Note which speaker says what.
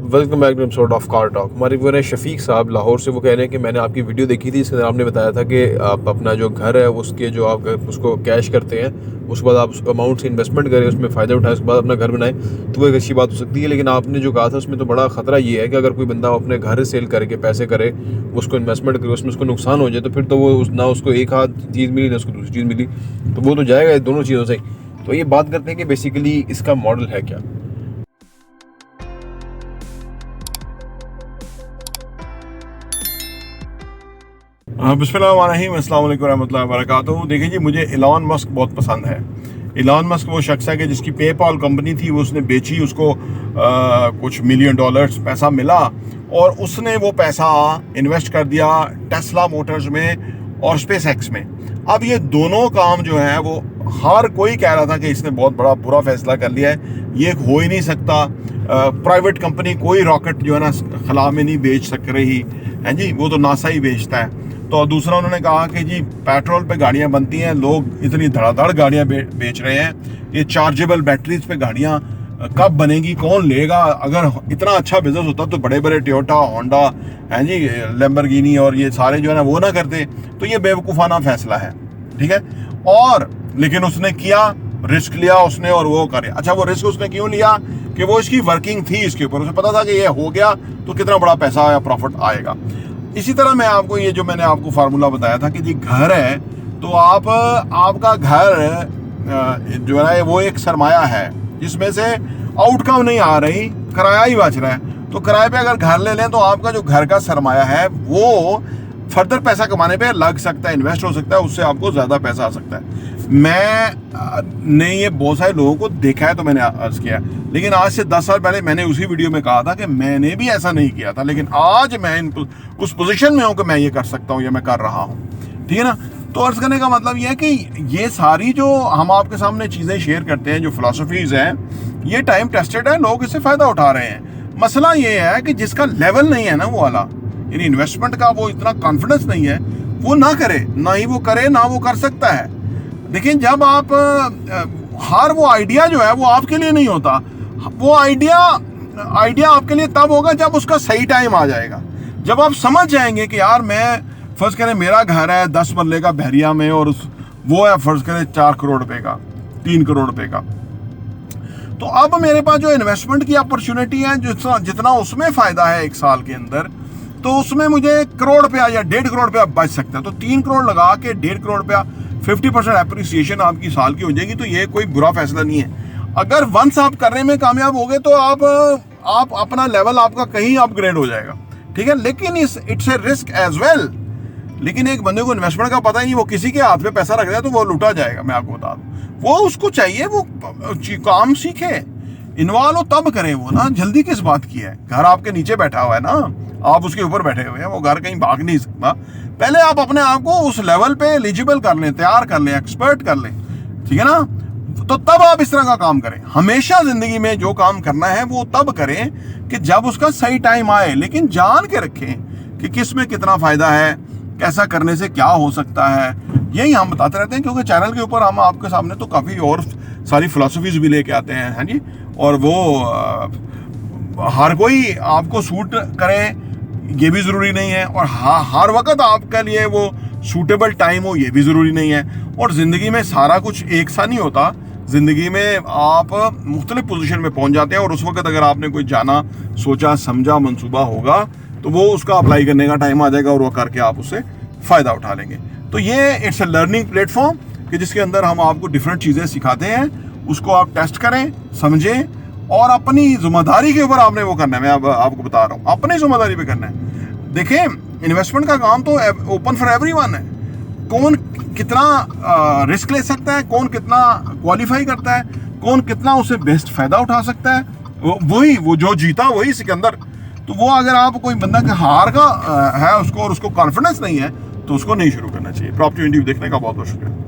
Speaker 1: Welcome back to episode of car talk. हमारे वो शफीक साहब लाहौर से, वो कह रहे हैं कि मैंने आपकी वीडियो देखी थी, इसके अंदर आपने बताया था कि आप अपना जो घर है उसके जो आप उसको कैश करते हैं, उसके बाद आप उस अमाउंट से इन्वेस्टमेंट करें, उसमें फ़ायदा उठाएं, उसके बाद अपना घर बनाएं, तो वो एक अच्छी बात हो सकती है। लेकिन आपने जो कहा था उसमें तो बड़ा ख़तरा ये है कि अगर कोई बंदा अपने घर सेल करके पैसे करे, उसको इन्वेस्टमेंट करे, उसमें उसको नुकसान हो जाए, तो फिर तो वो ना उसको एक हाथ चीज़ मिली ना उसको दूसरी चीज़ मिली, तो वो तो जाएगा दोनों चीज़ों से। तो ये बात करते हैं कि बेसिकली इसका मॉडल है क्या।
Speaker 2: बिस्मिल्लाहिर्रहमानिर्रहीम, अस्सलाम वालेकुम रहमतुल्लाहि व बरकातुहू। देखिए जी, मुझे इलॉन मस्क बहुत पसंद है। इलॉन मस्क वो शख्स है कि जिसकी पेपॉल कंपनी थी, वो उसने बेची, उसको कुछ मिलियन डॉलर्स पैसा मिला और उसने वो पैसा इन्वेस्ट कर दिया टेस्ला मोटर्स में और स्पेस एक्स में। अब ये दोनों काम जो है वो हर कोई कह रहा था कि इसने बहुत बड़ा बुरा फैसला कर लिया है, ये हो ही नहीं सकता। प्राइवेट कंपनी कोई रॉकेट जो है ना खला में नहीं बेच सक रही है जी, वो तो नासा ही बेचता है। तो दूसरा उन्होंने कहा कि जी पेट्रोल पे गाड़ियां बनती हैं, लोग इतनी धड़ाधड़ गाड़ियां बेच रहे हैं, ये चार्जेबल बैटरीज पे गाड़ियां कब बनेगी, कौन लेगा। अगर इतना अच्छा बिजनेस होता तो बड़े बड़े टोयोटा, होंडा हैं जी, लैम्बोर्गिनी और ये सारे जो है ना वो ना करते। तो ये बेवकूफ़ाना फैसला है, ठीक है। और लेकिन उसने किया, रिस्क लिया उसने और वो करे। अच्छा, वो रिस्क उसने क्यों लिया कि वो इसकी वर्किंग थी इसके ऊपर, उसे पता था कि ये हो गया तो कितना बड़ा पैसा या प्रॉफिट आएगा। इसी तरह मैं आपको ये जो मैंने आपको फार्मूला बताया था कि जी घर है तो आपका घर जो है वो एक सरमाया है जिसमें से आउटकम नहीं आ रही, किराया ही बच रहा है। तो किराए पे अगर घर ले लें तो आपका जो घर का सरमाया है वो फर्दर पैसा कमाने पे लग सकता है, इन्वेस्ट हो सकता है, उससे आपको ज़्यादा पैसा आ सकता है। मैंने ये बहुत सारे लोगों को देखा है तो मैंने अर्ज किया, लेकिन आज से 10 साल पहले मैंने उसी वीडियो में कहा था कि मैंने भी ऐसा नहीं किया था, लेकिन आज मैं उस पोजीशन में हूं कि मैं ये कर सकता हूं या मैं कर रहा हूं, ठीक है ना। तो अर्ज करने का मतलब ये है कि ये सारी जो हम आपके सामने चीज़ें शेयर करते हैं, जो फिलॉसफीज हैं, ये टाइम टेस्टेड है, लोग इससे फ़ायदा उठा रहे हैं। मसला ये है कि जिसका लेवल नहीं है ना वो वाला, यानी इन्वेस्टमेंट का वो इतना कॉन्फिडेंस नहीं है, वो ना करे, ना ही वो करे ना वो कर सकता है। देखिए, जब आप हर वो आइडिया जो है वो आपके लिए नहीं होता, वो आइडिया आपके लिए तब होगा जब उसका सही टाइम आ जाएगा, जब आप समझ जाएंगे कि यार मैं फर्ज करें मेरा घर है 10 मरले का बहरिया में और वो है फर्ज करें 4 करोड़ रुपए का, 3 करोड़ रुपए का। तो अब मेरे पास जो इन्वेस्टमेंट की अपॉर्चुनिटी है, जितना उसमें फायदा है एक साल के अंदर, तो उसमें मुझे करोड़ रुपया या 1.5 करोड़ रुपया बच सकता है। तो 3 करोड़ लगा के 1.5 करोड़ रुपया 50% एप्रिसिएशन आपकी साल की हो जाएगी। तो ये कोई बुरा फैसला नहीं है। अगर वंस आप करने में कामयाब हो गए तो आप अपना लेवल आपका कहीं अपग्रेड हो जाएगा, ठीक है। लेकिन it's a risk as well. लेकिन एक बंदे को इन्वेस्टमेंट का पता ही नहीं, वो किसी के हाथ में पैसा रख दिया तो वो लूटा जाएगा। मैं आपको बता दूं, वो उसको चाहिए वो काम सीखे, इन्वॉल्व तब करे वो ना। जल्दी किस बात की है? घर आपके नीचे बैठा हुआ है ना, आप उसके ऊपर बैठे हुए हैं, वो घर कहीं भाग नहीं सकता। पहले आप अपने आप को उस लेवल पे एलिजिबल कर लें, तैयार कर लें, एक्सपर्ट कर लें, ठीक है ना। तो तब आप इस तरह का काम करें। हमेशा जिंदगी में जो काम करना है वो तब करें कि जब उसका सही टाइम आए, लेकिन जान के रखें कि किस में कितना फायदा है, कैसा करने से क्या हो सकता है। यही हम बताते रहते हैं, क्योंकि चैनल के ऊपर हम आपके सामने तो काफ़ी और सारी फिलॉसफीज भी लेके आते हैं, जी। और वो हर कोई आपको सूट करे ये भी ज़रूरी नहीं है, और हर वक्त आपके लिए वो सूटेबल टाइम हो ये भी ज़रूरी नहीं है। और ज़िंदगी में सारा कुछ एक सा नहीं होता। ज़िंदगी में आप मुख्तलिफ पोजीशन में पहुंच जाते हैं, और उस वक्त अगर आपने कोई जाना, सोचा, समझा मंसूबा होगा तो वो उसका अप्लाई करने का टाइम आ जाएगा और वो करके आप उससे फ़ायदा उठा लेंगे। तो ये इट्स अ लर्निंग प्लेटफॉर्म कि जिसके अंदर हम आपको डिफरेंट चीज़ें सिखाते हैं, उसको आप टेस्ट करें, समझें, और अपनी जिम्मेदारी के ऊपर आपने वो करना है। मैं आपको बता रहा हूँ, अपनी जिम्मेदारी पे करना है। देखें, इन्वेस्टमेंट का काम तो ओपन फॉर एवरीवन है। कौन कितना रिस्क ले सकता है, कौन कितना क्वालिफाई करता है, कौन कितना उसे बेस्ट फायदा उठा सकता है, वो जो जीता वही सिकंदर। तो वो अगर आप कोई बंदा के हार का है उसको और उसको कॉन्फिडेंस नहीं है तो उसको नहीं शुरू करना चाहिए। प्रॉपर्टी देखने का बहुत बहुत शुक्रिया।